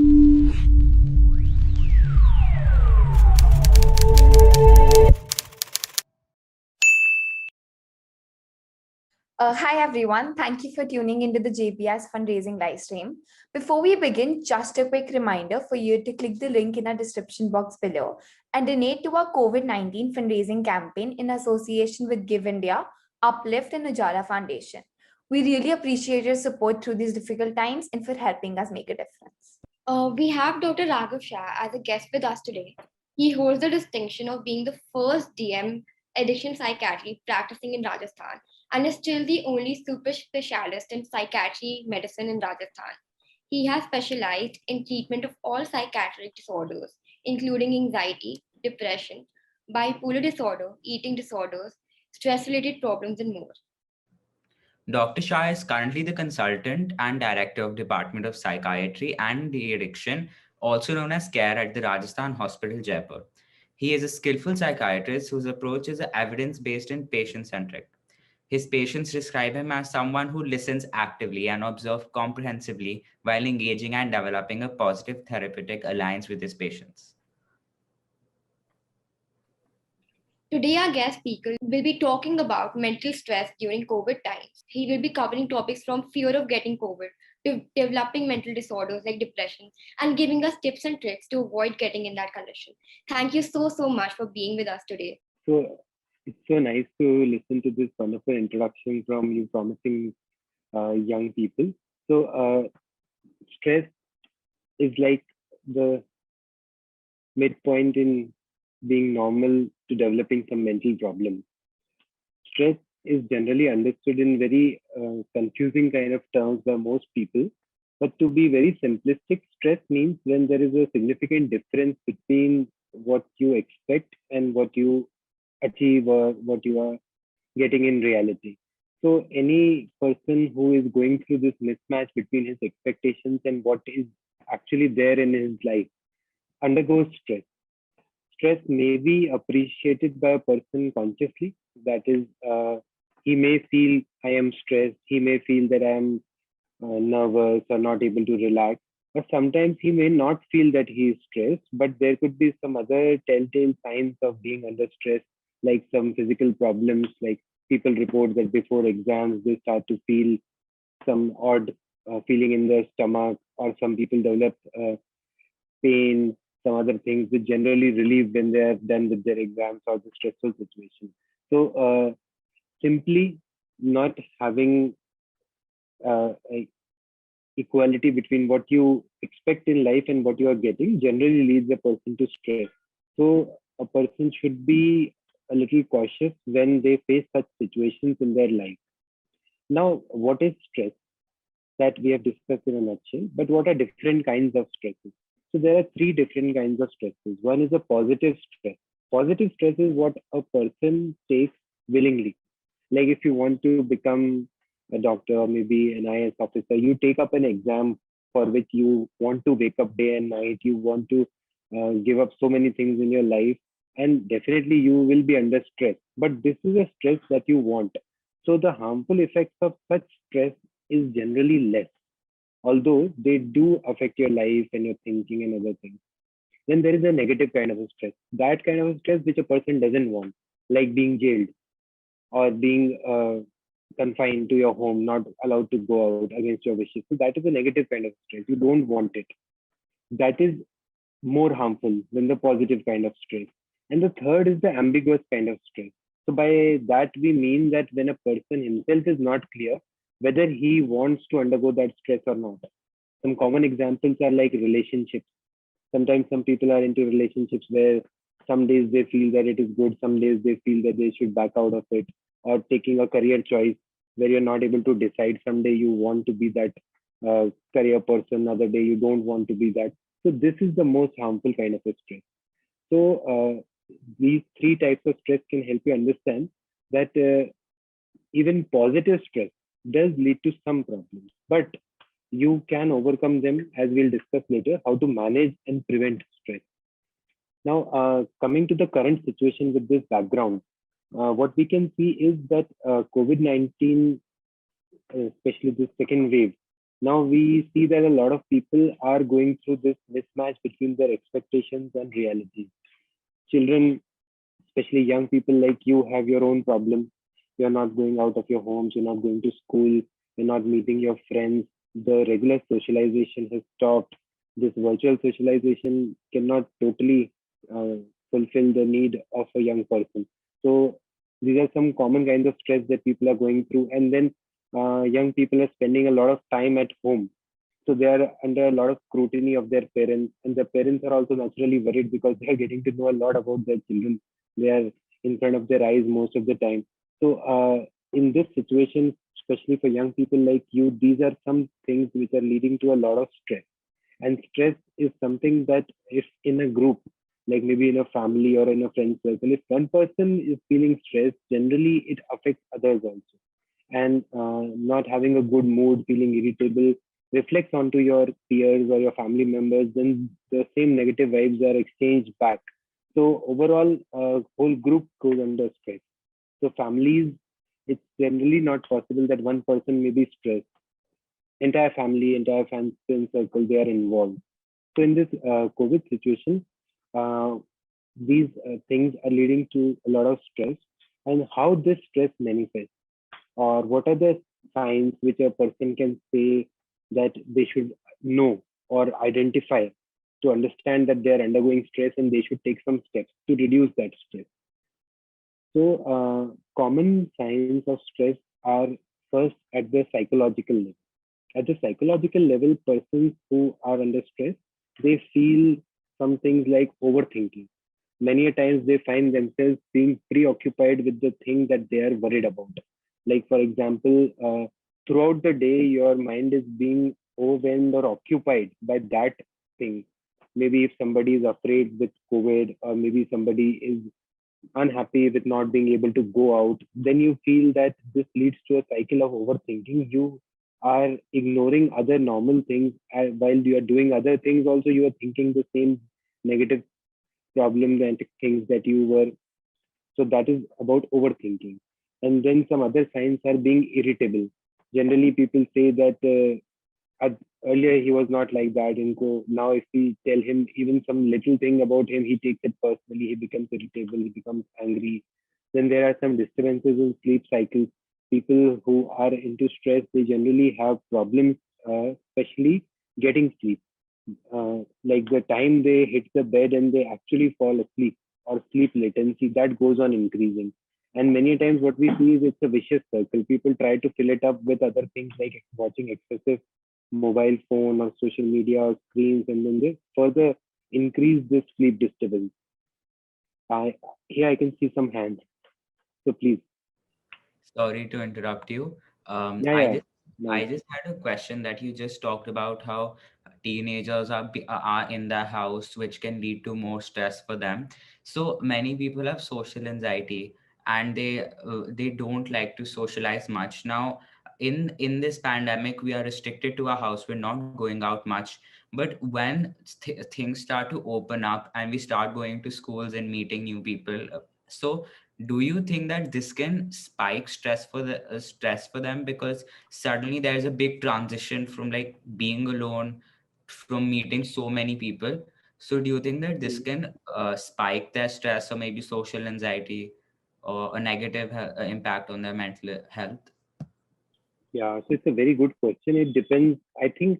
Hi everyone, thank you for tuning into the JPS fundraising live stream. Before we begin, just a quick reminder for you to click the link in our description box below and donate to our COVID-19 fundraising campaign in association with Give India, Uplift and Ujala Foundation. We really appreciate your support through these difficult times and for helping us make a difference. We have Dr. Raghav Shah as a guest with us today. He holds the distinction of being the first DM addiction psychiatry practicing in Rajasthan and is still the only super specialist in psychiatry medicine in Rajasthan. He has specialized in treatment of all psychiatric disorders, including anxiety, depression, bipolar disorder, eating disorders, stress related problems, and more. Dr. Shah is currently the consultant and director of Department of Psychiatry and De-Addiction, also known as CARE at the Rajasthan Hospital, Jaipur. He is a skillful psychiatrist whose approach is evidence-based and patient-centric. His patients describe him as someone who listens actively and observes comprehensively while engaging and developing a positive therapeutic alliance with his patients. Today, our guest speaker will be talking about mental stress during COVID times. He will be covering topics from fear of getting COVID to developing mental disorders like depression and giving us tips and tricks to avoid getting in that condition. Thank you so much for being with us today. So it's so nice to listen to this wonderful introduction from you promising young people. So stress is like the midpoint in being normal to developing some mental problems. Stress is generally understood in very confusing kind of terms by most people. But to be very simplistic, stress means when there is a significant difference between what you expect and what you achieve or what you are getting in reality. So any person who is going through this mismatch between his expectations and what is actually there in his life undergoes stress. Stress may be appreciated by a person consciously. That is, he may feel I am stressed. He may feel that I am nervous or not able to relax. But sometimes he may not feel that he is stressed, but there could be some other telltale signs of being under stress, like some physical problems, like people report that before exams, they start to feel some odd feeling in their stomach, or some people develop pain, some other things which generally relieve when they are done with their exams or the stressful situation. So simply not having a equality between what you expect in life and what you are getting generally leads a person to stress. So a person should be a little cautious when they face such situations in their life. Now, what is stress? That we have discussed in a nutshell, but what are different kinds of stresses? So there are three different kinds of stresses. One is a positive stress. Positive stress is what a person takes willingly. Like if you want to become a doctor or maybe an IAS officer, you take up an exam for which you want to wake up day and night. You want to give up so many things in your life, and definitely you will be under stress. But this is a stress that you want. So the harmful effects of such stress is generally less, although they do affect your life and your thinking and other things. Then there is a negative kind of a stress, that kind of a stress which a person doesn't want, like being jailed or being confined to your home, not allowed to go out against your wishes. So that is a negative kind of stress. You don't want it. That is more harmful than the positive kind of stress. And the third is the ambiguous kind of stress. So by that we mean that when a person himself is not clear whether he wants to undergo that stress or not. Some common examples are like relationships. Sometimes some people are into relationships where some days they feel that it is good, some days they feel that they should back out of it, or taking a career choice where you're not able to decide. Someday you want to be that career person, other day you don't want to be that. So this is the most harmful kind of a stress. So these three types of stress can help you understand that even positive stress does lead to some problems, but you can overcome them, as we'll discuss later, how to manage and prevent stress. Now, coming to the current situation with this background, what we can see is that COVID-19, especially the second wave, Now we see that a lot of people are going through this mismatch between their expectations and reality. Children, especially young people like you, have your own problems. You're not going out of your homes, you're not going to school, you're not meeting your friends. The regular socialization has stopped. This virtual socialization cannot totally uh, fulfill the need of a young person. So these are some common kinds of stress that people are going through. And then young people are spending a lot of time at home, so they are under a lot of scrutiny of their parents, and the parents are also naturally worried because they are getting to know a lot about their children. They are in front of their eyes most of the time. So in this situation, especially for young people like you, these are some things which are leading to a lot of stress. And stress is something that if in a group, like maybe in a family or in a friend circle, if one person is feeling stressed, generally it affects others also. And not having a good mood, feeling irritable, reflects onto your peers or your family members, then the same negative vibes are exchanged back. So overall, whole group goes under stress. So families, it's generally not possible that one person may be stressed. Entire family, entire friend circle, they are involved. So in this COVID situation, uh, these things are leading to a lot of stress. And how this stress manifests, or what are the signs which a person can say that they should know or identify to understand that they are undergoing stress and they should take some steps to reduce that stress. So common signs of stress are first at the psychological level. At the psychological level, persons who are under stress, they feel some things like overthinking. Many a times they find themselves being preoccupied with the thing that they are worried about. Like, for example, throughout the day, your mind is being overwhelmed or occupied by that thing. Maybe if somebody is afraid with COVID, or maybe somebody is unhappy with not being able to go out, then you feel that this leads to a cycle of overthinking. You are ignoring other normal things, while you are doing other things also you are thinking the same negative problems and things that you were. So that is about overthinking. And then some other signs are being irritable. Generally people say that earlier he was not like that, and so now if we tell him even some little thing about him, he takes it personally, he becomes irritable, he becomes angry. Then there are some disturbances in sleep cycles. People who are into stress, they generally have problems, especially getting sleep. Like the time they hit the bed and they actually fall asleep, or sleep latency, that goes on increasing. And many times what we see is it's a vicious circle. People try to fill it up with other things like watching excessive mobile phone or social media or screens, and then they further increase this sleep disturbance. I Here I can see some hands. So please. Sorry to interrupt you. Um, Yeah, I yeah. just I Nice. just had a question that you just talked about how teenagers are in the house, which can lead to more stress for them. So many people have social anxiety, and they don't like to socialize much. Now, in this pandemic, we are restricted to our house. We're not going out much. But when things start to open up and we start going to schools and meeting new people, so do you think that this can spike stress for them, because suddenly there's a big transition from like being alone from meeting so many people? So do you think that this Mm. can spike their stress or maybe social anxiety or a negative impact on their mental health? Yeah, so it's a very good question. It depends. I think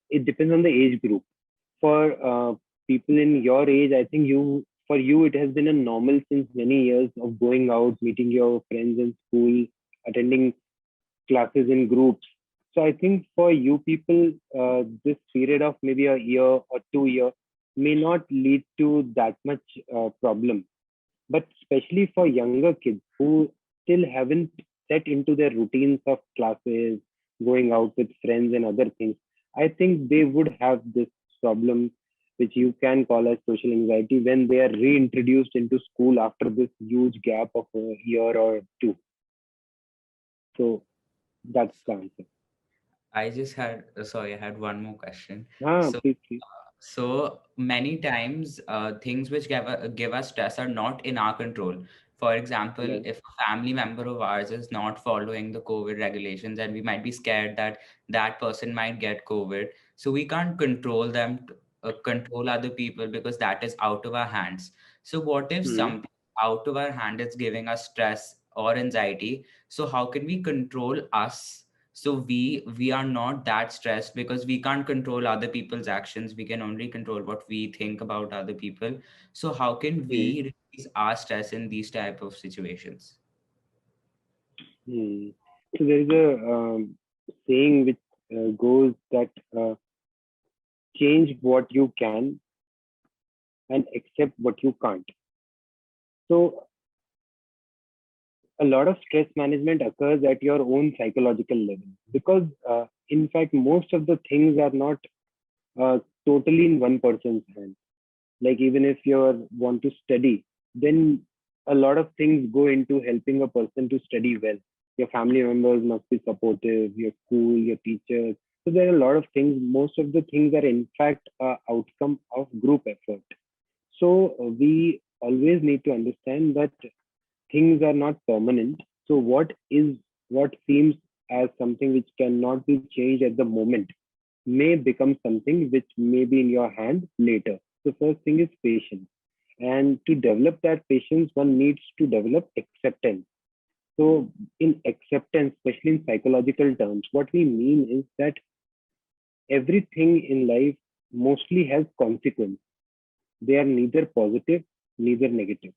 it depends on the age group. For people in your age, I think for you it has been a normal since many years of going out, meeting your friends in school, attending classes in groups. So I think for you people, this period of maybe a year or 2 year may not lead to that much problem. But especially for younger kids who still haven't set into their routines of classes, going out with friends and other things, I think they would have this problem, which you can call as social anxiety, when they are reintroduced into school after this huge gap of a year or two. So that's the answer. I just had sorry, I had one more question. Ah, So please, please. so many times things which give us stress are not in our control. For example, Right. if a family member of ours is not following the COVID regulations, and we might be scared that that person might get COVID, so we can't control them, control other people, because that is out of our hands. So what if Hmm. something out of our hand is giving us stress or anxiety? So how can we control us? So we are not that stressed, because we can't control other people's actions. We can only control what we think about other people. So how can Hmm. we release our stress in these type of situations? Hmm. So there is a saying which goes that change what you can and accept what you can't. So a lot of stress management occurs at your own psychological level, because in fact most of the things are not uh, totally in one person's hand. Like even if you want to study, then a lot of things go into helping a person to study well. Your family members must be supportive, your school, your teachers. So there are a lot of things. Most of the things are in fact outcome of group effort. So we always need to understand that things are not permanent. So what seems as something which cannot be changed at the moment may become something which may be in your hand later. The first thing is patience. And to develop that patience, one needs to develop acceptance. So in acceptance, especially in psychological terms, what we mean is that everything in life mostly has consequence. They are neither positive, neither negative.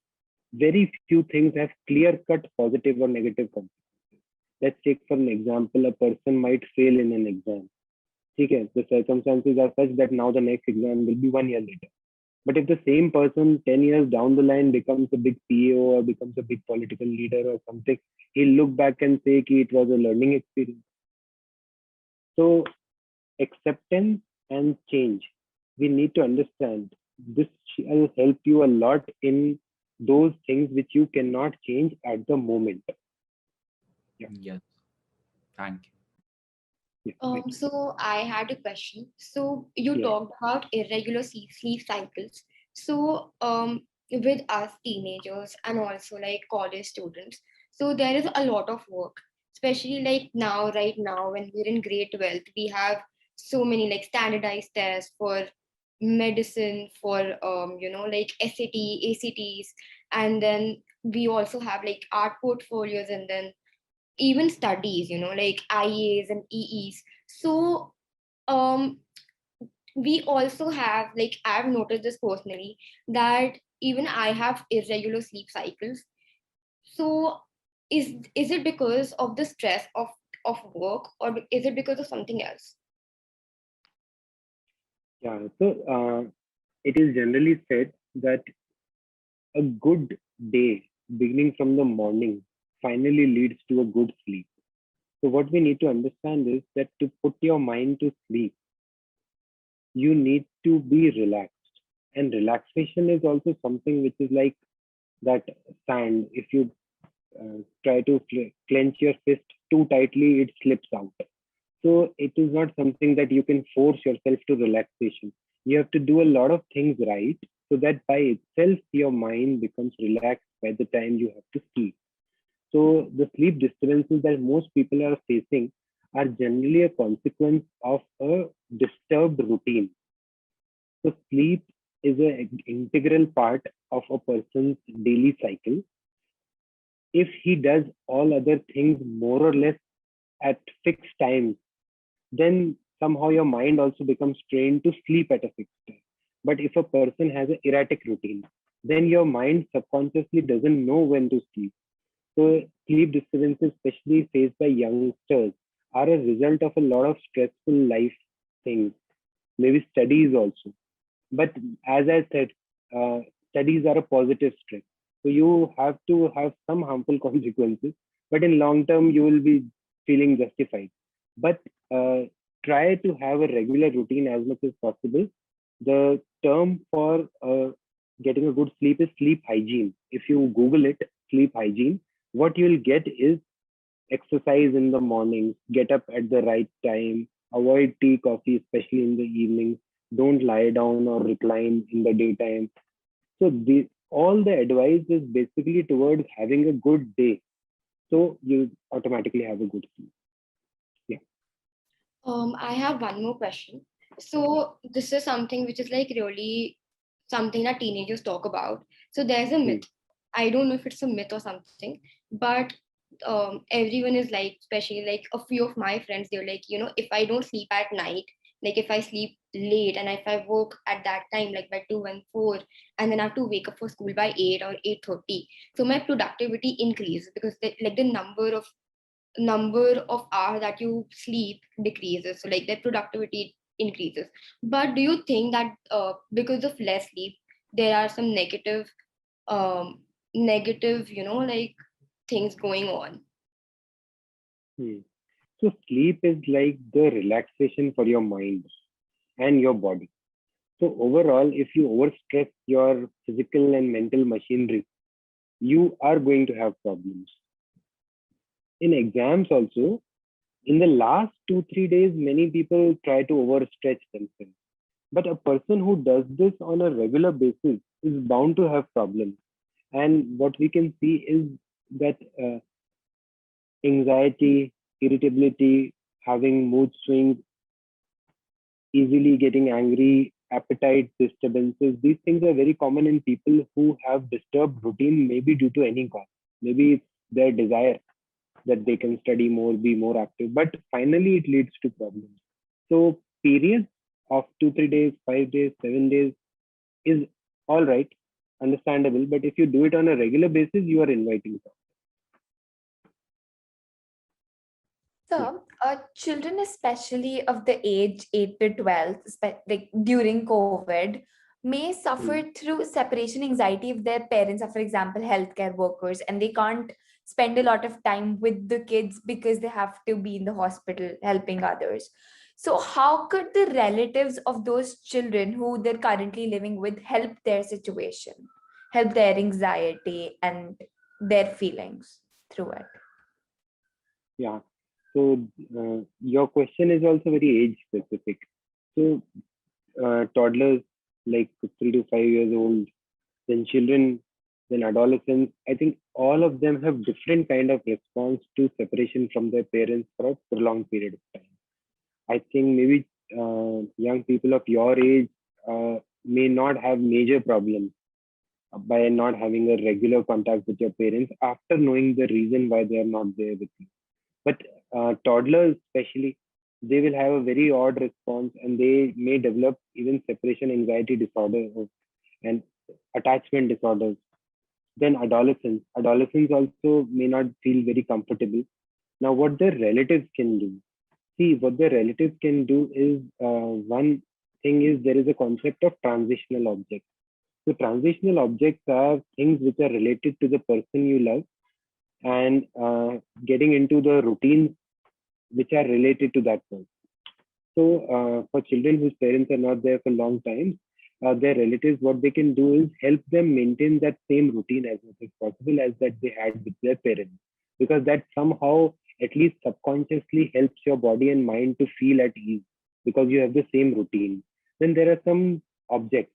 Very few things have clear cut positive or negative consequences. Let's take for an example, a person might fail in an exam. Okay, the circumstances are such that now the next exam will be 1 year later. But if the same person 10 years down the line becomes a big CEO or becomes a big political leader or something, he'll look back and say ki it was a learning experience. So acceptance and change, we need to understand this will help you a lot in those things which you cannot change at the moment. Yeah, Yes, thank you. yeah, right. So I had a question. So you Yeah. talked about irregular sleep cycles. So with us teenagers and also like college students, so there is a lot of work, especially like now, right now when we're in grade 12, we have so many like standardized tests for medicine, for like SAT, ACTs, and then we also have like art portfolios, and then even studies, like IAs and EEs. So um we also have, like, I've noticed this personally, that even I have irregular sleep cycles. So is it because of the stress of work, or is it because of something else? Yeah. So it is generally said that a good day beginning from the morning finally leads to a good sleep. So, what we need to understand is that to put your mind to sleep, you need to be relaxed. And relaxation is also something which is like that sand. If you try to clench your fist too tightly, it slips out. So, it is not something that you can force yourself to relaxation. You have to do a lot of things right so that by itself your mind becomes relaxed by the time you have to sleep. So the sleep disturbances that most people are facing are generally a consequence of a disturbed routine. So sleep is an integral part of a person's daily cycle. If he does all other things more or less at fixed times, then somehow your mind also becomes trained to sleep at a fixed time. But if a person has an erratic routine, then your mind subconsciously doesn't know when to sleep. So sleep disturbances, especially faced by youngsters, are a result of a lot of stressful life things, maybe studies also. But as I said, uh, studies are a positive stress. So you have to have some harmful consequences, but in long term you will be feeling justified. But uh, try to have a regular routine as much as possible. The term for getting a good sleep is sleep hygiene. If you Google it, sleep hygiene, what you'll get is exercise in the mornings, get up at the right time, avoid tea, coffee, especially in the evenings, don't lie down or recline in the daytime. So all the advice is basically towards having a good day. So you automatically have a good sleep. Yeah. I have one more question. So this is something which is like really something that teenagers talk about. So there's a Hmm. myth. I don't know if it's a myth or something, but everyone is like, especially like a few of my friends, they're like, if I don't sleep at night, like if I sleep late and if I woke at that time, like by 2 and 4, and then I have to wake up for school by 8 or 8:30, so my productivity increases because like the number of hours that you sleep decreases, so like their productivity increases. But do you think that because of less sleep there are some um negative like things going on? Hmm. So sleep is like the relaxation for your mind and your body. So overall, if you overstress your physical and mental machinery, you are going to have problems. In exams also, in the last 2 3 days, many people try to overstretch themselves. But a person who does this on a regular basis is bound to have problems. And what we can see is that anxiety, irritability, having mood swings, easily getting angry, appetite disturbances, these things are very common in people who have disturbed routine, maybe due to any cause. Maybe it's their desire that they can study more, be more active, but finally it leads to problems. So periods of 2 3 days, 5 days, 7 days is all right, understandable. But if you do it on a regular basis, you are inviting problems. Yeah. So, children, especially of the age 8 to 12, like during COVID, may suffer Hmm. through separation anxiety if their parents are, for example, healthcare workers and they can't spend a lot of time with the kids because they have to be in the hospital helping others. So, how could the relatives of those children who they're currently living with help their situation, help their anxiety and their feelings through it? Yeah. So your question is also very age specific. So toddlers like 3 to 5 years old, then children, then adolescents, I think all of them have different kind of response to separation from their parents for a prolonged period of time. I think maybe young people of your age may not have major problems by not having a regular contact with your parents after knowing the reason why they are not there with you. But toddlers, especially, they will have a very odd response and they may develop even separation anxiety disorder and attachment disorders. Then adolescents also may not feel very comfortable. Now, what their relatives can do? See, what their relatives can do is one thing is there is a concept of transitional objects. So, transitional objects are things which are related to the person you love and getting into the routines which are related to that person. So, for children whose parents are not there for long time, their relatives, what they can do is help them maintain that same routine as much as possible as that they had with their parents, because that somehow, at least subconsciously, helps your body and mind to feel at ease because you have the same routine. Then there are some objects,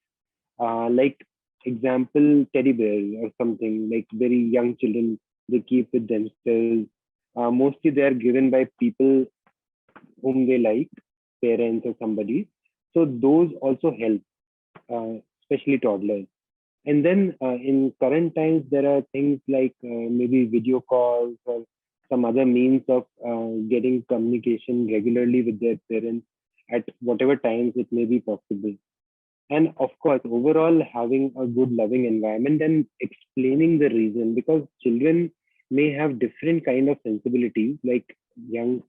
like example, teddy bears or something like very young children they keep with themselves. Mostly they are given by people whom they like, parents or somebody. So those also help, especially toddlers. And then in current times, there are things like maybe video calls or some other means of getting communication regularly with their parents at whatever times it may be possible. And of course, overall, having a good, loving environment and explaining the reason, because children may have different kind of sensibilities, like young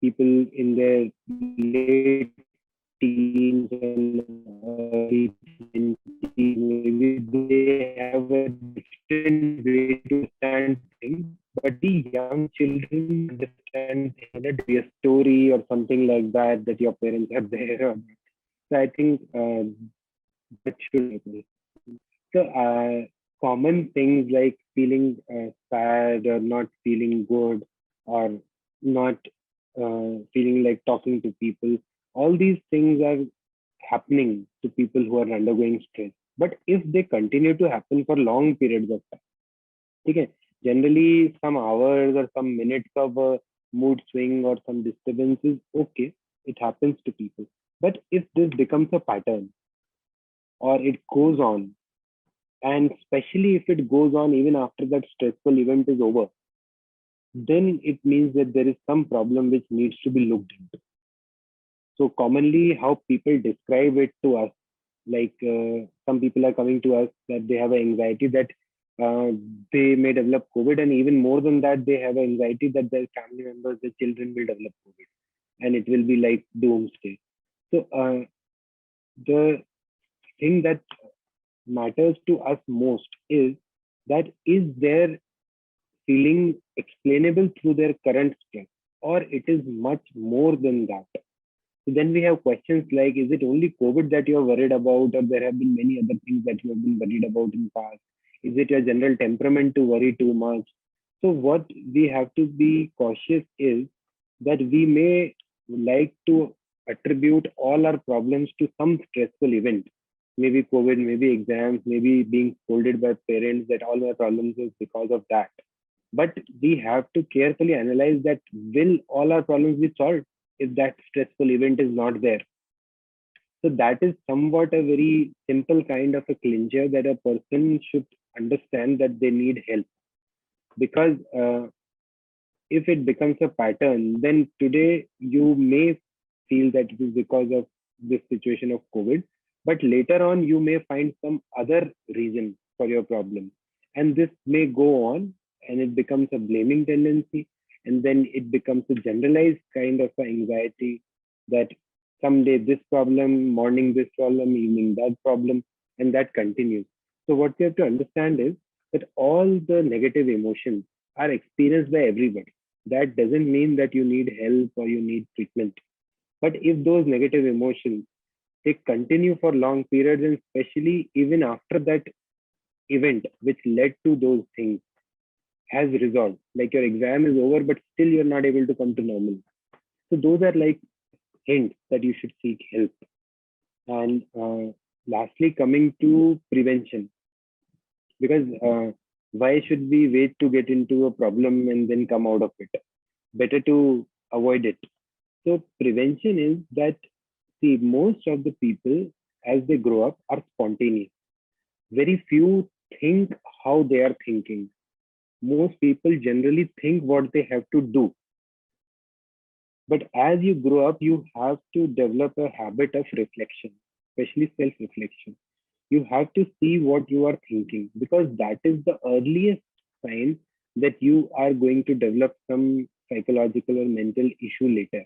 people in their late teens and early 20s, maybe they have a different way to understand things, but the young children understand things that be a story or something like that, that your parents are there. So I think that should happen. So common things like feeling sad or not feeling good or not feeling like talking to people, all these things are happening to people who are undergoing stress. But if they continue to happen for long periods of time, okay, generally some hours or some minutes of a mood swing or some disturbance is okay, it happens to people. But if this becomes a pattern or it goes on, and especially if it goes on even after that stressful event is over, then it means that there is some problem which needs to be looked into. So commonly, how people describe it to us, like some people are coming to us that they have an anxiety that uh, they may develop COVID, and even more than that, they have anxiety that their family members, their children will develop COVID, and it will be like doomsday. So the thing that matters to us most is that is their feeling explainable through their current stress, or it is much more than that. So then we have questions like, is it only COVID that you're worried about, or there have been many other things that you have been worried about in the past? Is it your general temperament to worry too much? So what we have to be cautious is that we may like to attribute all our problems to some stressful event. Maybe COVID, maybe exams, maybe being scolded by parents, that all my problems is because of that. But we have to carefully analyze that will all our problems be solved if that stressful event is not there? So that is somewhat a very simple kind of a clincher that a person should understand that they need help. Because if it becomes a pattern, then today you may feel that it is because of this situation of COVID, but later on you may find some other reason for your problem. And this may go on and it becomes a blaming tendency. And then it becomes a generalized kind of anxiety that someday this problem, morning this problem, evening that problem, and that continues. So, what we have to understand is that all the negative emotions are experienced by everybody. That doesn't mean that you need help or you need treatment. But if those negative emotions they continue for long periods, and especially even after that event which led to those things has resolved, like your exam is over, but still you're not able to come to normal. So those are like hints that you should seek help. And lastly, coming to prevention, because why should we wait to get into a problem and then come out of it? Better to avoid it. So prevention is that, see, most of the people as they grow up are spontaneous. Very few think how they are thinking. Most people generally think what they have to do. But as you grow up, you have to develop a habit of reflection, especially self reflection. You have to see what you are thinking, because that is the earliest sign that you are going to develop some psychological or mental issue later.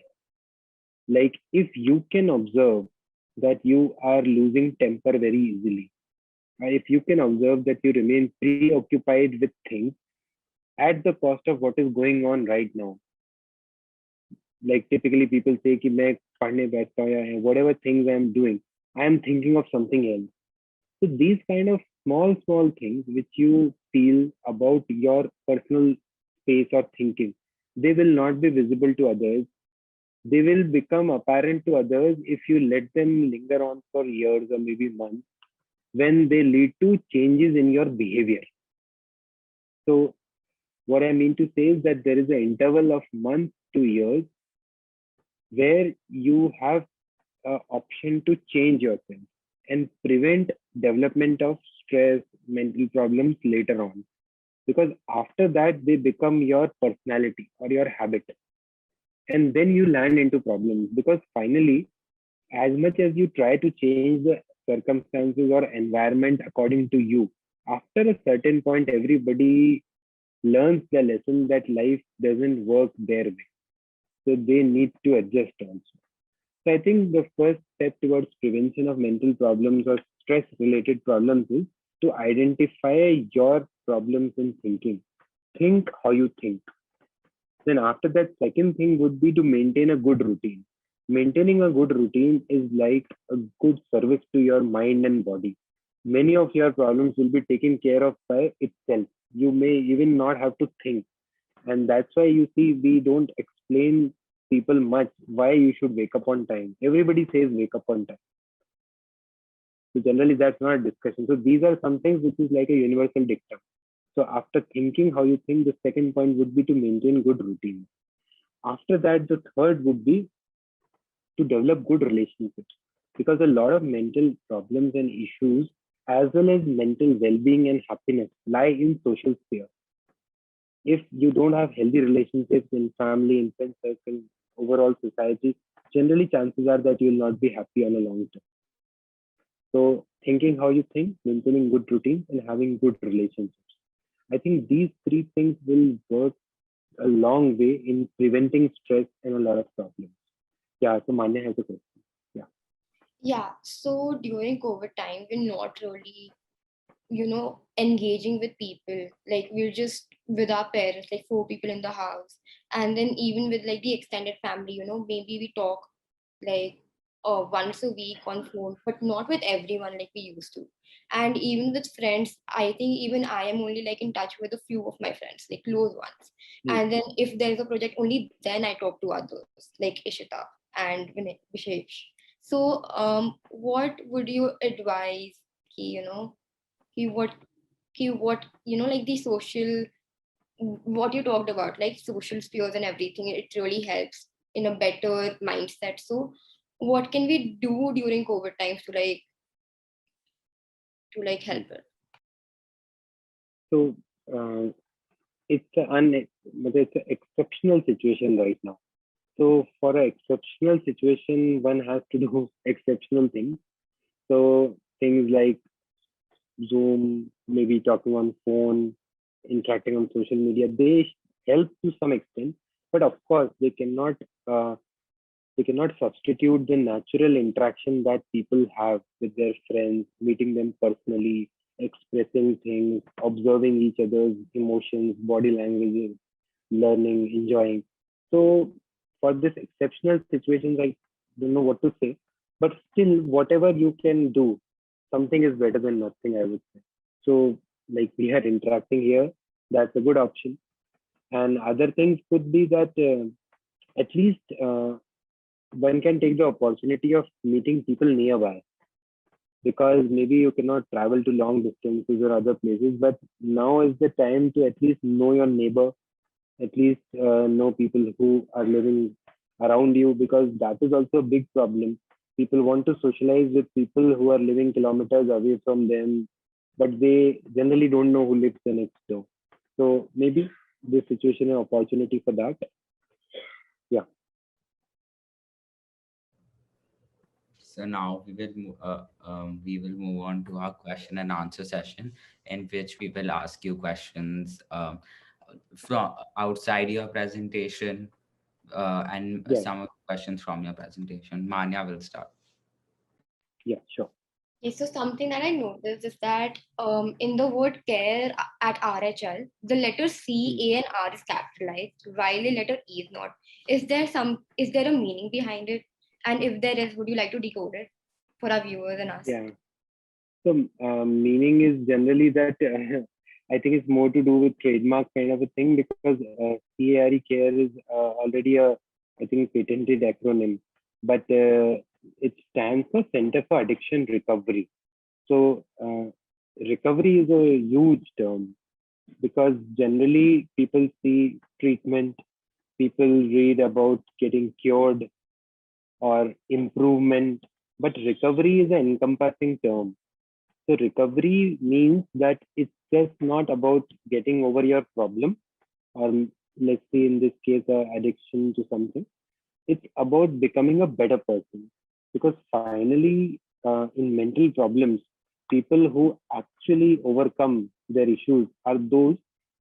Like if you can observe that you are losing temper very easily, or if you can observe that you remain preoccupied with things at the cost of what is going on right now. Like typically people say कि मैं पढ़ने बैठता हूँ या whatever things I am doing, I am thinking of something else. So these kind of small things which you feel about your personal space or thinking, they will not be visible to others. They will become apparent to others if you let them linger on for years or maybe months, when they lead to changes in your behavior. So what I mean to say is that there is an interval of months to years where you have an option to change yourself and prevent development of stress, mental problems later on. Because after that, they become your personality or your habit. And then you land into problems, because finally, as much as you try to change the circumstances or environment according to you, after a certain point, everybody learns the lesson that life doesn't work their way. So they need to adjust also. So I think the first step towards prevention of mental problems or stress related problems is to identify your problems in thinking. Think how you think. Then after that, second thing would be to maintain a good routine. Maintaining a good routine is like a good service to your mind and body. Many of your problems will be taken care of by itself. You may even not have to think. And that's why you see we don't explain people much why you should wake up on time. Everybody says wake up on time. So generally, that's not a discussion. So these are some things which is like a universal dictum. So after thinking how you think, the second point would be to maintain good routine. After that, the third would be to develop good relationships, because a lot of mental problems and issues as well as mental well-being and happiness lie in social sphere. If you don't have healthy relationships in family, in friend circle, overall society, generally chances are that you will not be happy on a long term. So thinking how you think, maintaining good routines, and having good relationships. I think these three things will work a long way in preventing stress and a lot of problems. Yeah, so Manya has a question. Yeah. Yeah, so during COVID time, we're not really, engaging with people. Like we're just with our parents, like four people in the house. And then even with like the extended family, maybe we talk like once a week on phone, but not with everyone like we used to. And even with friends, I think even I am only like in touch with a few of my friends, like close ones. Hmm. And then if there's a project, only then I talk to others, like Ishita and Vishesh. So what would you advise, ki what what like the social, what you talked about, like social spheres and everything, it really helps in a better mindset. So what can we do during COVID times to help it? So it's it's an exceptional situation right now. So for an exceptional situation, one has to do exceptional things. So things like Zoom, maybe talking on phone, interacting on social media, they help to some extent. But of course, uh, they cannot substitute the natural interaction that people have with their friends, meeting them personally, expressing things, observing each other's emotions, body languages, learning, enjoying. So for this exceptional situations, I don't know what to say, but still, whatever you can do, something is better than nothing, I would say. So like we are interacting here, that's a good option. And other things could be that at least one can take the opportunity of meeting people nearby, because maybe you cannot travel to long distances or other places, but now is the time to at least know your neighbor, at least know people who are living around you, because that is also a big problem. People want to socialize with people who are living kilometers away from them, but they generally don't know who lives the next door. So maybe this situation an opportunity for that. Yeah. So now we will move on to our question and answer session, in which we will ask you questions from outside your presentation, and Yeah. some of the questions from your presentation. Manya will start. Yeah, sure. Okay, so something that I noticed is that in the word care at RHL, the letter C, Hmm. A, and R is capitalized, while the letter E is not. Is there a meaning behind it? And if there is, would you like to decode it for our viewers and us? Yeah. So meaning is generally that I think it's more to do with trademark kind of a thing, because CARE care is already a, I think, patented acronym, but it stands for Center for Addiction Recovery. So recovery is a huge term, because generally people see treatment, people read about getting cured or improvement, but recovery is an encompassing term. So recovery means that it's just not about getting over your problem, or let's say in this case, addiction to something. It's about becoming a better person. Because finally, in mental problems, people who actually overcome their issues are those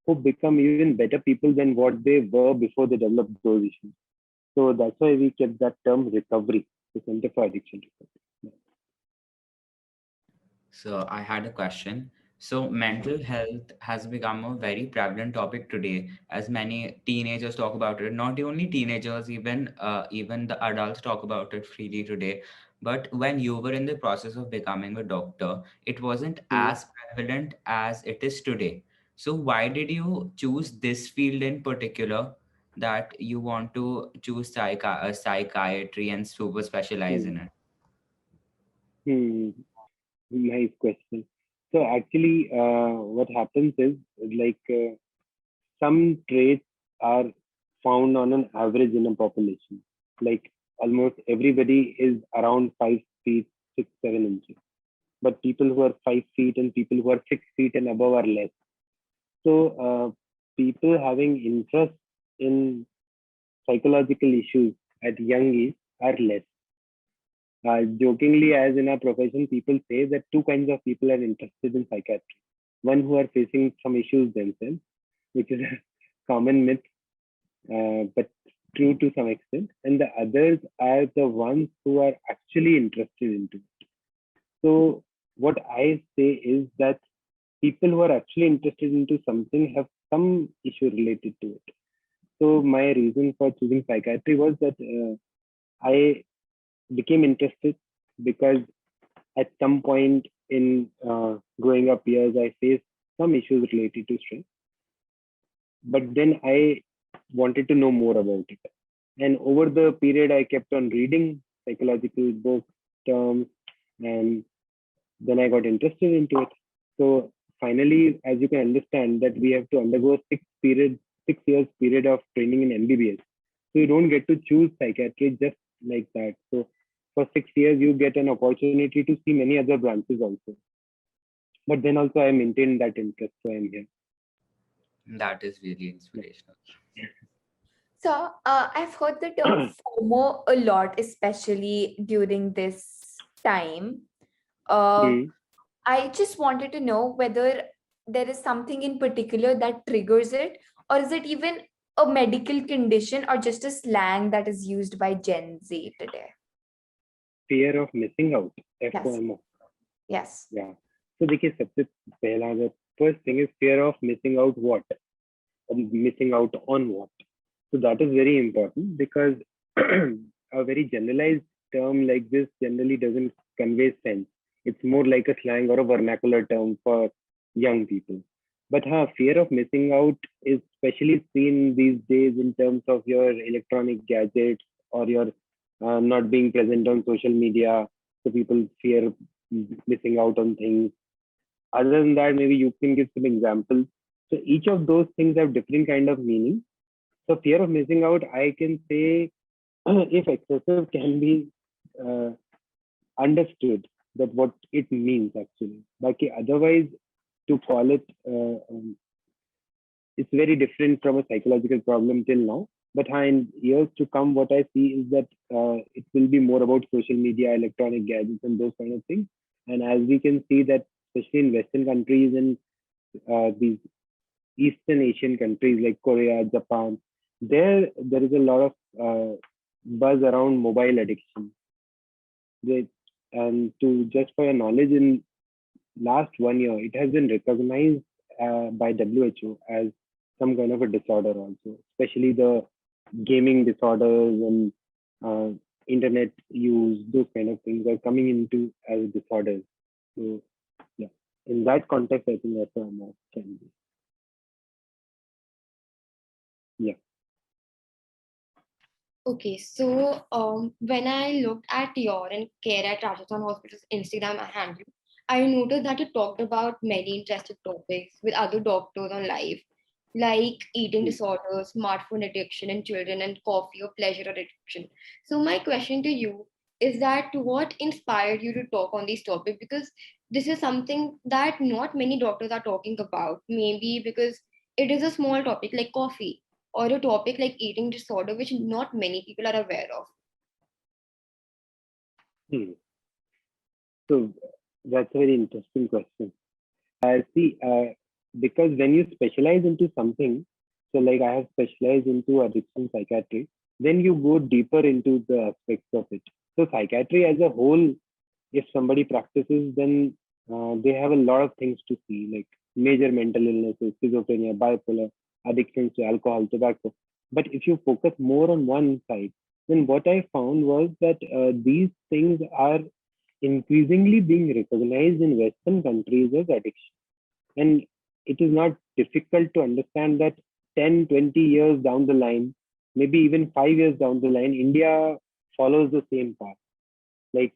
who become even better people than what they were before they developed those issues. So that's why we kept that term recovery, the Center for Addiction Recovery. So I had a question. So mental health has become a very prevalent topic today, as many teenagers talk about it. Not only teenagers, even the adults talk about it freely today. But when you were in the process of becoming a doctor, it wasn't Hmm. as prevalent as it is today. So why did you choose this field in particular, that you want to choose psychiatry and super specialize Hmm. in it? Hmm. Nice question. So actually, what happens is like some traits are found on an average in a population. Like almost everybody is around 5 feet, 6, 7 inches. But people who are 5 feet and people who are 6 feet and above are less. So people having interest in psychological issues at young age are less. Jokingly, as in our profession, people say that two kinds of people are interested in psychiatry. One who are facing some issues themselves, which is a common myth, but true to some extent, and the others are the ones who are actually interested into it. So what I say is that people who are actually interested into something have some issue related to it. So my reason for choosing psychiatry was that I became interested because at some point in growing up years, I faced some issues related to stress. But then I wanted to know more about it. And over the period, I kept on reading psychological books, terms, and then I got interested into it. So finally, as you can understand, that we have to undergo a 6 years period of training in MBBS. So you don't get to choose psychiatry just like that. So for 6 years, you get an opportunity to see many other branches also. But then also I maintained that interest, so I'm here. That is really inspirational. So I've heard the term FOMO a lot, especially during this time. Uh, Mm. I just wanted to know whether there is something in particular that triggers it, or is it even a medical condition or just a slang that is used by Gen Z today? Fear of missing out, Yes. FOMO. Yes. Yeah. So देखिए सबसे पहला the first thing is fear of missing out what? Or missing out on what? So that is very important because a very generalized term like this generally doesn't convey sense. It's more like a slang or a vernacular term for young people. But fear of missing out is especially seen these days in terms of your electronic gadgets or your not being present on social media. So people fear missing out on things. Other than that, maybe you can give some examples. So each of those things have different kind of meaning. So fear of missing out, I can say, if excessive can be uh, understood that what it means actually. But otherwise, to call it, it's very different from a psychological problem till now. But in years to come, what I see is that it will be more about social media, electronic gadgets, and those kind of things. And as we can see that, especially in Western countries and these Eastern Asian countries like Korea, Japan, there is a lot of buzz around mobile addiction. They, and to just for your knowledge, in last 1 year, it has been recognized by WHO as some kind of a disorder also, especially the gaming disorders and uh, internet use, those kind of things are coming into as disorders. So yeah, in that context, I think that's a more challenging. Yeah. Okay, so when I looked at your and Care at Rajasthan Hospital's Instagram handle, I noticed that you talked about many interesting topics with other doctors on live, like eating Hmm. disorders, smartphone addiction in children, and coffee or pleasure addiction. So my question to you is that what inspired you to talk on these topics? Because this is something that not many doctors are talking about. Maybe because it is a small topic like coffee or a topic like eating disorder, which not many people are aware of. Hmm. So that's a very interesting question. See, because when you specialize into something, so like I have specialized into addiction psychiatry, then you go deeper into the aspects of it. So psychiatry as a whole, if somebody practices, then they have a lot of things to see, like major mental illnesses, schizophrenia, bipolar, addictions to alcohol, tobacco. But if you focus more on one side, then what I found was that these things are increasingly being recognized in Western countries as addiction. And it is not difficult to understand that 10, 20 years down the line, maybe even 5 years down the line, India follows the same path. Like,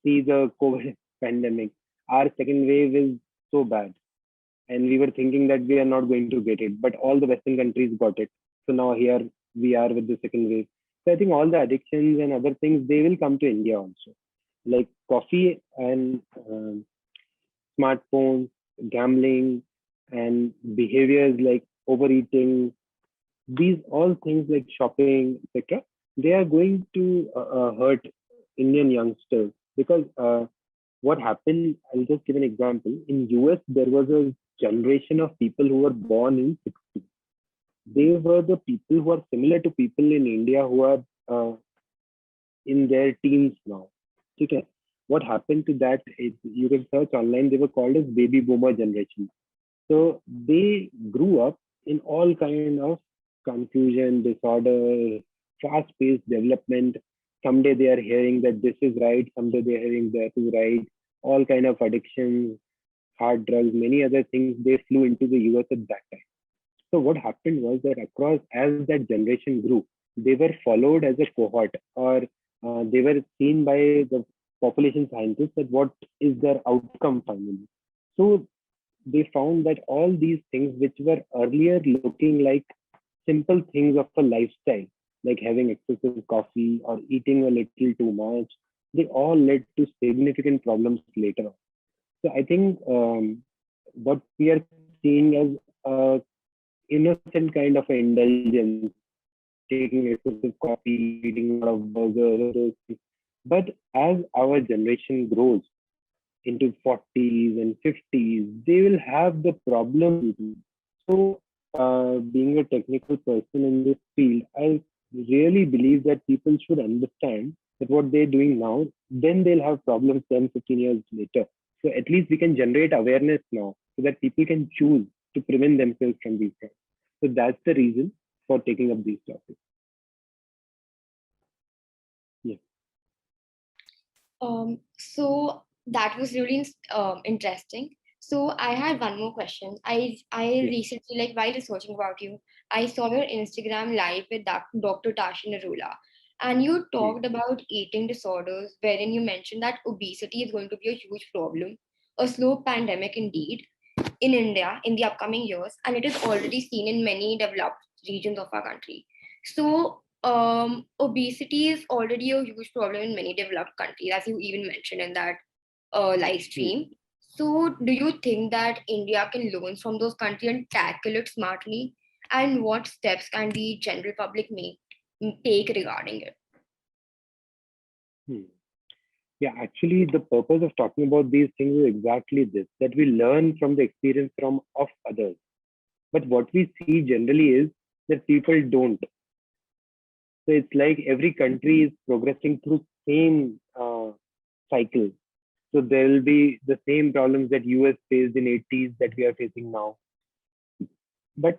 see the COVID pandemic. our second wave is so bad, and we were thinking that we are not going to get it, but all the Western countries got it. So now here we are with the second wave. So I think all the addictions and other things, they will come to India also, like coffee and smartphones, gambling, and behaviors like overeating. These all things like shopping, etc. They are going to hurt Indian youngsters because what happened? I'll just give an example. In US, there was a generation of people who were born in 60s. They were the people who are similar to people in India who are in their teens now. Okay. What happened to that is you can search online. They were called as baby boomer generation. So they grew up in all kind of confusion, disorder, fast-paced development. Someday they are hearing that this is right. Someday they are hearing that is right. All kind of addictions, hard drugs, many other things. They flew into the US at that time. So what happened was that across as that generation grew, they were followed as a cohort, or they were seen by the population scientists that what is their outcome finally. So they found that all these things which were earlier looking like simple things of a lifestyle, like having excessive coffee or eating a little too much, they all led to significant problems later on. So I think what we are seeing as a innocent kind of indulgence, taking excessive coffee, eating a lot of burgers, those things. But as our generation grows into 40s and 50s, they will have the problem. So, being a technical person in this field, I really believe that people should understand that what they're doing now, then they'll have problems 10, 15 years later. So at least we can generate awareness now so that people can choose to prevent themselves from these things. So that's the reason for taking up these topics. Yeah. So that was really interesting. So I had one more question. I recently, like while researching about you, I saw your Instagram live with Dr. Tashi Narula, and you talked about eating disorders, wherein you mentioned that obesity is going to be a huge problem, a slow pandemic indeed, in India in the upcoming years, and it is already seen in many developed regions of our country. So, obesity is already a huge problem in many developed countries, as you even mentioned in that live stream. So, do you think that India can learn from those countries and tackle it smartly? And what steps can the general public take regarding it? Yeah, actually, the purpose of talking about these things is exactly this, that we learn from the experience of others. But what we see generally is that people don't. So it's like every country is progressing through same cycle. So there will be the same problems that US faced in 80s that we are facing now. But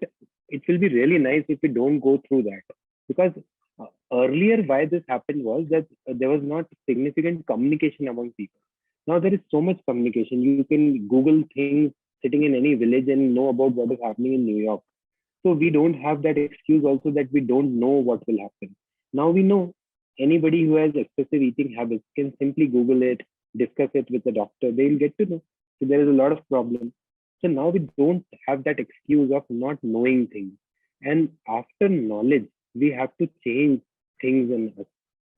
it will be really nice if we don't go through that, because earlier why this happened was that there was not significant communication among people. Now there is so much communication. You can Google things sitting in any village and know about what is happening in New York. So we don't have that excuse also that we don't know what will happen. Now we know. Anybody who has excessive eating habits can simply Google it, discuss it with the doctor. They'll get to know. So there is a lot of problems. So now we don't have that excuse of not knowing things. And after knowledge, we have to change things in us.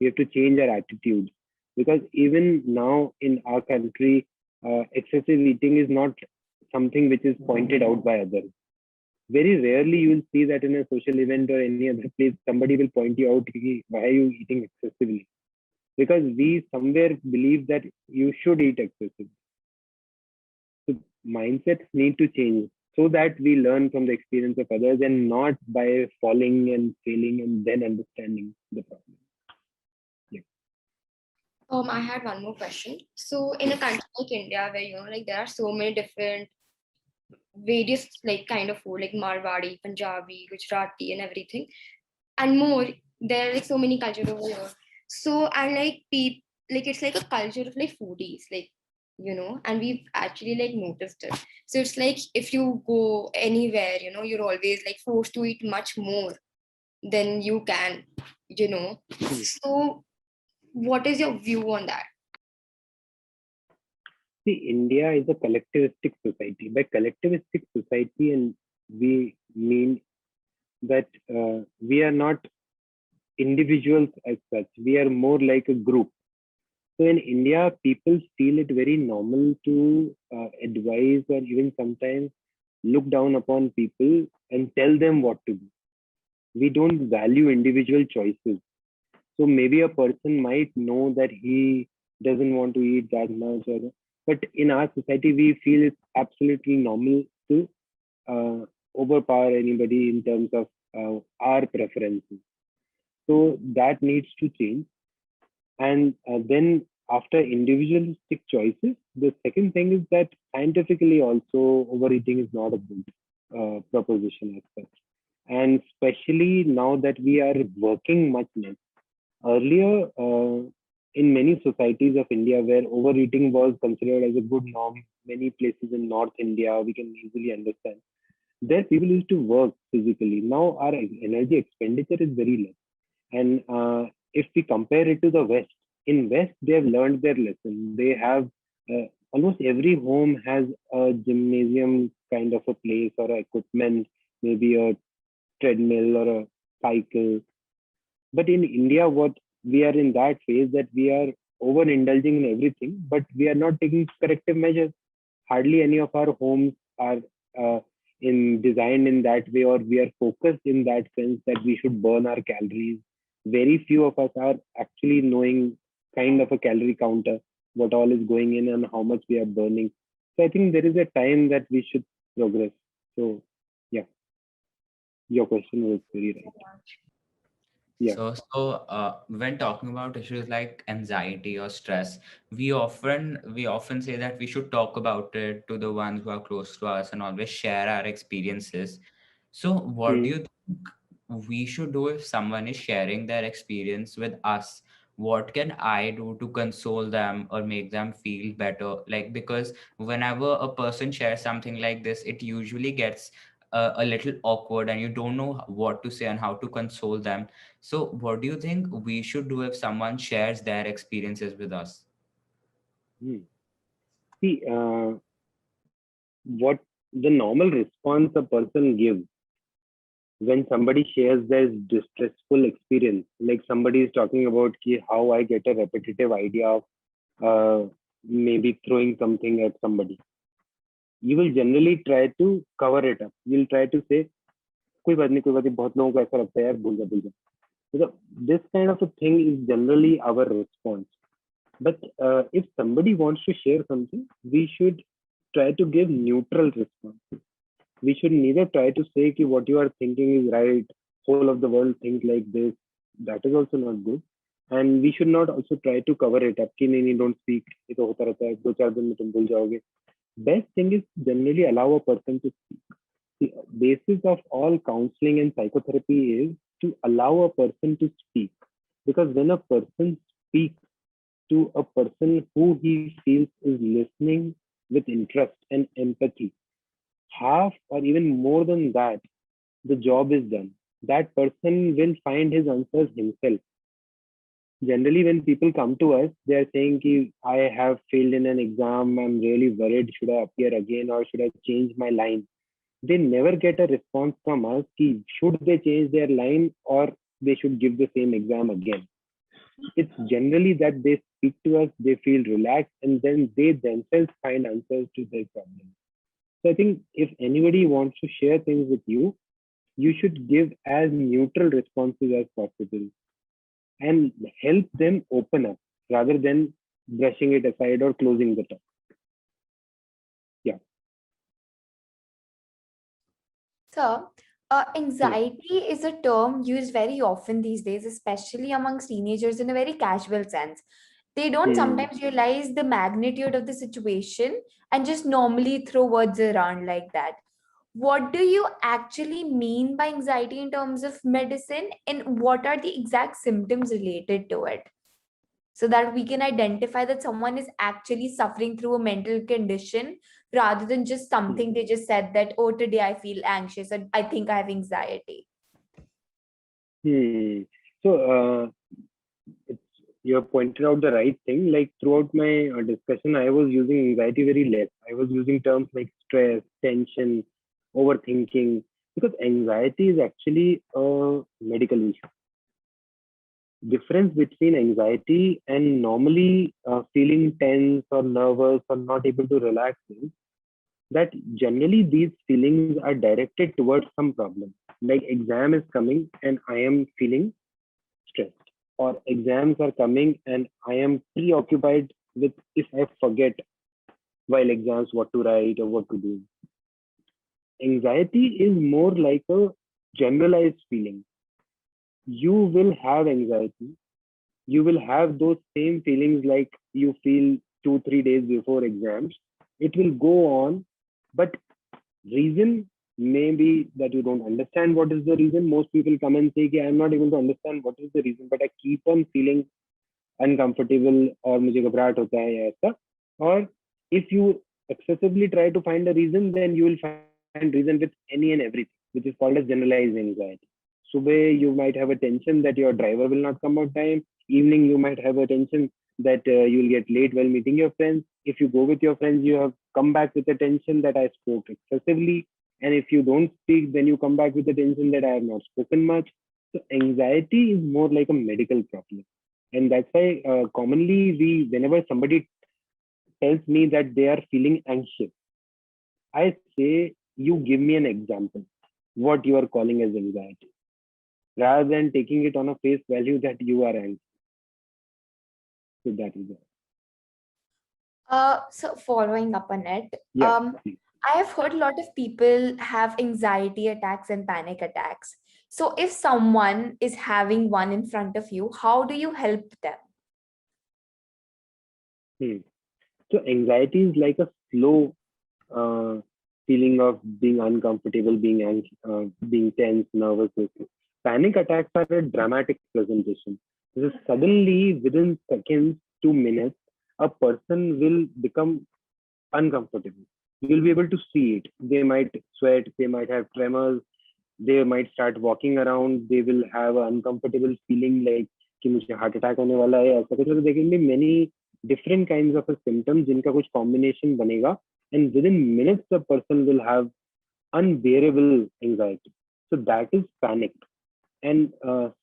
We have to change our attitudes. Because even now in our country, excessive eating is not something which is pointed out by others. Very rarely you will see that in a social event or any other place, somebody will point you out, why are you eating excessively? Because we somewhere believe that you should eat excessively. So mindsets need to change so that we learn from the experience of others and not by falling and failing and then understanding the problem. I had one more question. So, in a country like India, where like there are so many different various like kind of food like Marwadi, Punjabi, Gujarati, and everything, and more. There are like so many cultures over here. So I like like it's like a culture of like foodies, like and we've actually like noticed it. So it's like if you go anywhere, you're always like forced to eat much more than you can. So what is your view on that? See, India is a collectivistic society. By collectivistic society, and we mean that we are not individuals as such. We are more like a group. So in India, people feel it very normal to advise or even sometimes look down upon people and tell them what to do. We don't value individual choices. So maybe a person might know that he doesn't want to eat that much, but in our society, we feel it's absolutely normal to uh, overpower anybody in terms of our preferences. So that needs to change. And then after individualistic choices, the second thing is that scientifically also overeating is not a good proposition as such. And especially now that we are working much less. Earlier, in many societies of India where overeating was considered as a good norm, many places in North India, we can easily understand. There, people used to work physically. Now, our energy expenditure is very less. And if we compare it to the West, in West they have learned their lesson. They have almost every home has a gymnasium kind of a place or a equipment, maybe a treadmill or a cycle. But in India, what we are in that phase that we are overindulging in everything, but we are not taking corrective measures. Hardly any of our homes are uh, in designed in that way, or we are focused in that sense that we should burn our calories. Very few of us are actually knowing kind of a calorie counter, what all is going in and how much we are burning. So I think there is a time that we should progress. So yeah, your question was very right. Yeah. When talking about issues like anxiety or stress, we often say that we should talk about it to the ones who are close to us and always share our experiences. So, what do Hmm. you think we should do if someone is sharing their experience with us? What can I do to console them or make them feel better? Like, because whenever a person shares something like this, it usually gets a little awkward and you don't know what to say and how to console them. So, what do you think we should do if someone shares their experiences with us? Hmm. See, what the normal response a person gives when somebody shares their distressful experience, like somebody is talking about how I get a repetitive idea of maybe throwing something at somebody, you will generally try to cover it up. You'll try to say, कोई बात नहीं, बहुत लोगों को ऐसा लगता है यार, भूल जा. So this kind of a thing is generally our response. But if somebody wants to share something, we should try to give neutral response. We should neither try to say कि what you are thinking is right, whole of the world think like this. That is also not good. And we should not also try to cover it up कि नहीं, don't speak, ये तो होता रहता है, 2-4 दिन में तुम भूल जाओगे. Best thing is generally allow a person to speak. The basis of all counseling and psychotherapy is to allow a person to speak. Because when a person speaks to a person who he feels is listening with interest and empathy, half or even more than that, the job is done. That person will find his answers himself. Generally, when people come to us, they are saying, ki, I have failed in an exam, I'm really worried, should I appear again or should I change my line? They never get a response from us, ki, should they change their line or they should give the same exam again. It's generally that they speak to us, they feel relaxed, and then they themselves find answers to their problems. So I think if anybody wants to share things with you, you should give as neutral responses as possible and help them open up rather than brushing it aside or closing the talk. Yeah. So, anxiety is a term used very often these days, especially amongst teenagers in a very casual sense. They don't Hmm. sometimes realize the magnitude of the situation and just normally throw words around like that. What do you actually mean by anxiety in terms of medicine, and what are the exact symptoms related to it? So that we can identify that someone is actually suffering through a mental condition rather than just Hmm. something they just said that, oh, today I feel anxious and I think I have anxiety. Hmm. So it's you have pointed out the right thing. Like throughout my discussion, I was using anxiety very less. I was using terms like stress, tension, overthinking, because anxiety is actually a medical issue. Difference between anxiety and normally feeling tense or nervous or not able to relax is that generally these feelings are directed towards some problem. Like exam is coming and I am feeling stressed, or exams are coming and I am preoccupied with if I forget while exams what to write or what to do. Anxiety is more like a generalized feeling. You will have anxiety, you will have those same feelings like you feel 2 3 days before exams. It will go on, but reason may be that you don't understand what is the reason. Most people come and say, I'm not able to understand what is the reason, but I keep on feeling uncomfortable और मुझे घबराहट होता है या ऐसा. Or if you excessively try to find a reason, then you will find reason with any and everything, which is called as generalized anxiety. Subah you might have a tension that your driver will not come on time. Evening you might have a tension that you will get late while meeting your friends. If you go with your friends, you have come back with the tension that I spoke excessively. And if you don't speak, then you come back with the tension that I have not spoken much. So anxiety is more like a medical problem. And that's why commonly whenever somebody tells me that they are feeling anxious, I say, you give me an example what you are calling as anxiety, rather than taking it on a face value that you are anxious. So that is it. So following up on it, Yeah, please. I have heard a lot of people have anxiety attacks and panic attacks. So if someone is having one in front of you, how do you help them? So anxiety is like a slow uh, feeling of being uncomfortable, being anxious, being tense, nervous. Panic attacks are a dramatic presentation. Because suddenly, within seconds, 2 minutes, a person will become uncomfortable. You'll be able to see it. They might sweat, they might have tremors, they might start walking around, they will have an uncomfortable feeling like कि मुझे heart attack होने वाला है ऐसा कुछ. There can be many different kinds of a symptoms जिनका कुछ combination बनेगा, and within minutes the person will have unbearable anxiety. So that is panic, and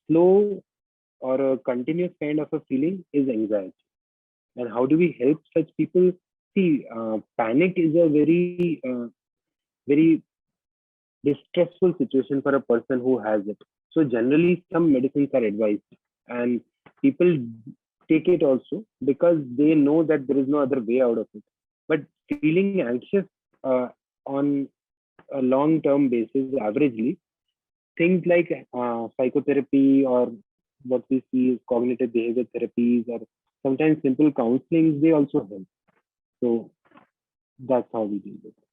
slow or a continuous kind of a feeling is anxiety. And how do we help such people? See, panic is a very distressful situation for a person who has it. So generally, some medicines are advised, and people take it also because they know that there is no other way out of it. But feeling anxious on a long-term basis, averagely, things like psychotherapy or what we see is cognitive behavior therapies or sometimes simple counseling, they also help. So that's how we deal with it.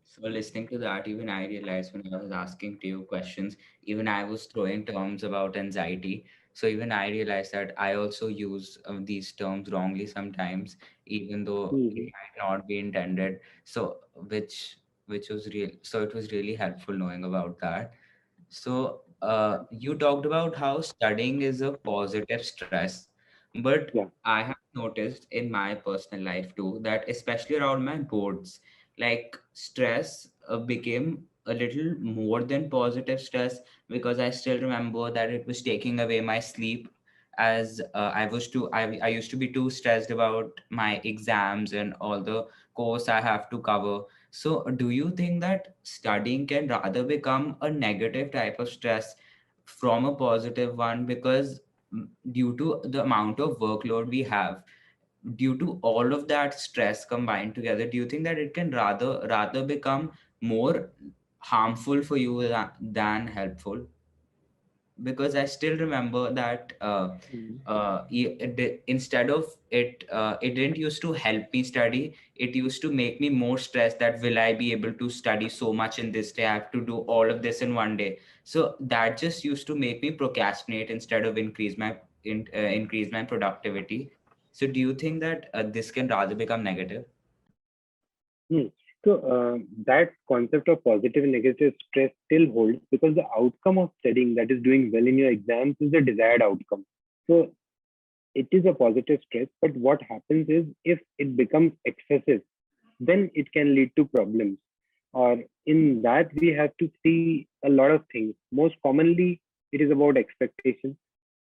So listening to that, even I realized when I was asking to you questions, even I was throwing terms about anxiety. So even I realized that I also use these terms wrongly sometimes, even though it Mhm. might not be intended. So which was real. So it was really helpful knowing about that. So you talked about how studying is a positive stress, but Yeah. I have noticed in my personal life too that especially around my boards, like stress became a little more than positive stress because I still remember that it was taking away my sleep as I used to be too stressed about my exams and all the course I have to cover. So, do you think that studying can rather become a negative type of stress from a positive one? Because due to the amount of workload we have, due to all of that stress combined together, do you think that it can rather become more harmful for you than helpful? Because I still remember that Mhm. instead of it, it didn't used to help me study. It used to make me more stressed that will I be able to study so much in this day? I have to do all of this in one day. So that just used to make me procrastinate instead of increase my productivity. So do you think that this can rather become negative? Hmm. So that concept of positive and negative stress still holds because the outcome of studying, that is doing well in your exams, is the desired outcome. So it is a positive stress, but what happens is if it becomes excessive, then it can lead to problems. Or in that, we have to see a lot of things. Most commonly, it is about expectations.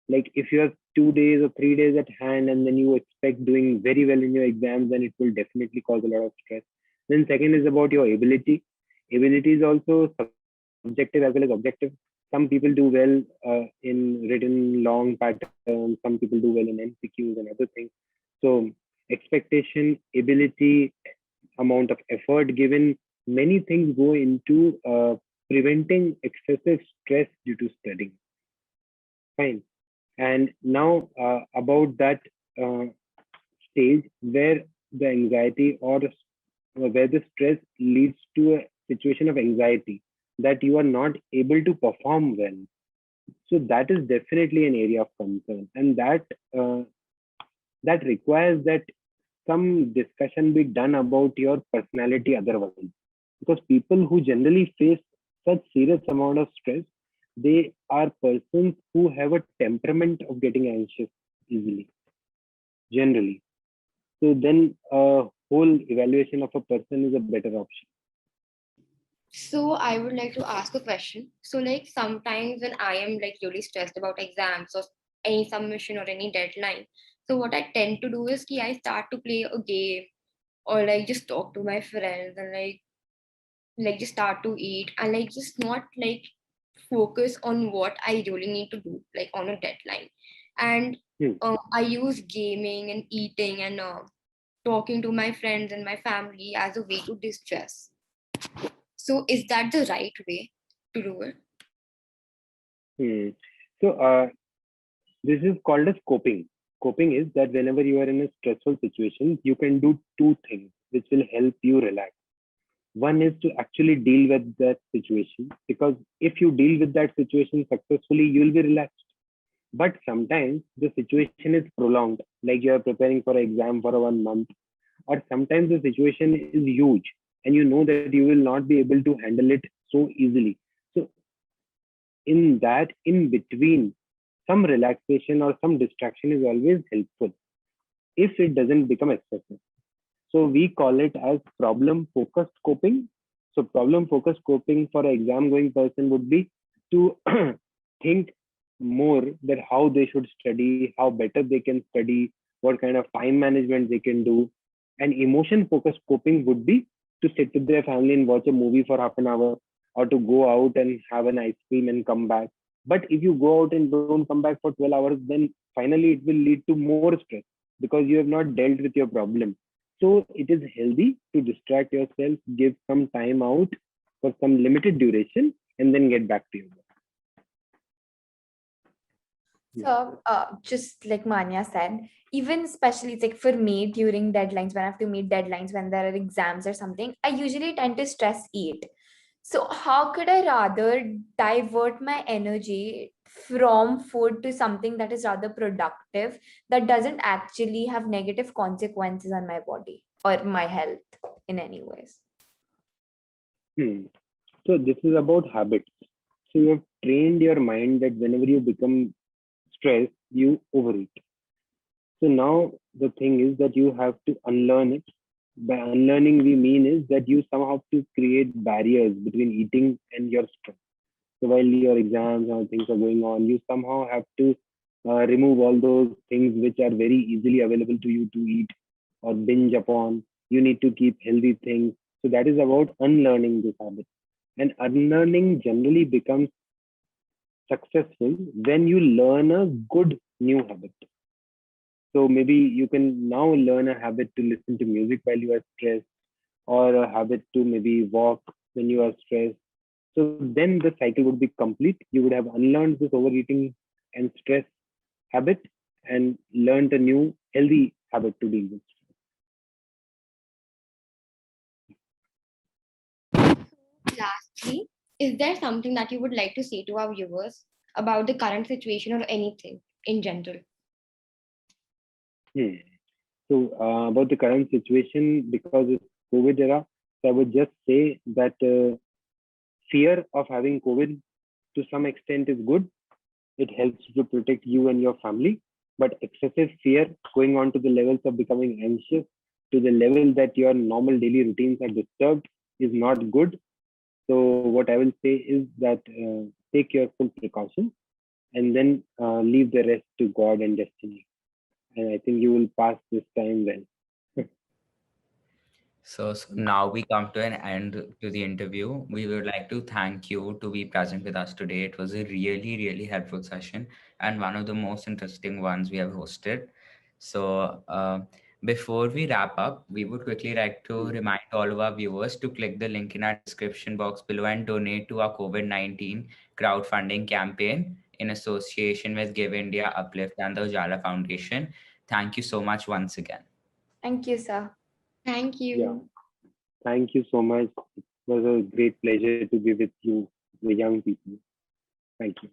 Like if you have 2 days or 3 days at hand and then you expect doing very well in your exams, then it will definitely cause a lot of stress. Then second is about your ability. Ability is also subjective as well as objective. Some people do well in written long patterns, some people do well in MCQs and other things. So expectation, ability, amount of effort given, many things go into preventing excessive stress due to studying. Fine. And now about that uh, stage where the anxiety or where the stress leads to a situation of anxiety that you are not able to perform well. So that is definitely an area of concern, and uh, that requires that some discussion be done about your personality otherwise. Because people who generally face such serious amount of stress, they are persons who have a temperament of getting anxious easily, generally. So then a whole evaluation of a person is a better option. So I would like to ask a question. So like sometimes when I am like really stressed about exams or any submission or any deadline, so what I tend to do is I start to play a game or like just talk to my friends and like just start to eat and like just not like focus on what I really need to do like on a deadline. And Hmm. I use gaming and eating and talking to my friends and my family as a way to distress. So is that the right way to do it? Hmm. So this is called as coping. Coping is that whenever you are in a stressful situation, you can do two things which will help you relax. One is to actually deal with that situation, because if you deal with that situation successfully, you will be relaxed. But sometimes the situation is prolonged, like you are preparing for an exam for 1 month, or sometimes the situation is huge and you know that you will not be able to handle it so easily. So in that, in between, some relaxation or some distraction is always helpful if it doesn't become excessive. So we call it as problem focused coping. So problem focused coping for an exam going person would be to think more that how they should study, how better they can study, what kind of time management they can do. And emotion focused coping would be to sit with their family and watch a movie for half an hour, or to go out and have an ice cream and come back. But if you go out and don't come back for 12 hours, then finally it will lead to more stress because you have not dealt with your problem. So it is healthy to distract yourself, give some time out for some limited duration, and then get back to your work. Yeah. So, just like Manya said, even especially it's like for me during deadlines, when I have to meet deadlines, when there are exams or something, I usually tend to stress eat. So, how could I rather divert my energy from food to something that is rather productive, that doesn't actually have negative consequences on my body or my health in any ways? Hmm. So this is about habits. So you have trained your mind that whenever you become stressed, you overeat. So now the thing is that you have to unlearn it. By unlearning, we mean is that you somehow have to create barriers between eating and your stress. So while your exams or things are going on, you somehow have to remove all those things which are very easily available to you to eat or binge upon. You need to keep healthy things. So that is about unlearning this habit. And unlearning generally becomes successful when you learn a good new habit. So maybe you can now learn a habit to listen to music while you are stressed, or a habit to maybe walk when you are stressed. So then the cycle would be complete. You would have unlearned this overeating and stress habit and learned a new healthy habit to deal with. Lastly, is there something that you would like to say to our viewers about the current situation or anything in general? Hmm. So about the current situation, because it's COVID era, so I would just say that fear of having COVID to some extent is good. It helps to protect you and your family. but excessive fear going on to the levels of becoming anxious, to the level that your normal daily routines are disturbed, is not good. So what I will say is that take your full precautions and then leave the rest to God and destiny. And I think you will pass this time well. So now we come to an end to the interview. We would like to thank you to be present with us today. It was a really, really helpful session and one of the most interesting ones we have hosted. So before we wrap up, we would quickly like to remind all of our viewers to click the link in our description box below and donate to our COVID-19 crowdfunding campaign in association with Give India, Uplift, and the Ujala Foundation. Thank you so much once again. Thank you, sir. Thank you. Yeah. Thank you so much. It was a great pleasure to be with you, the young people. Thank you.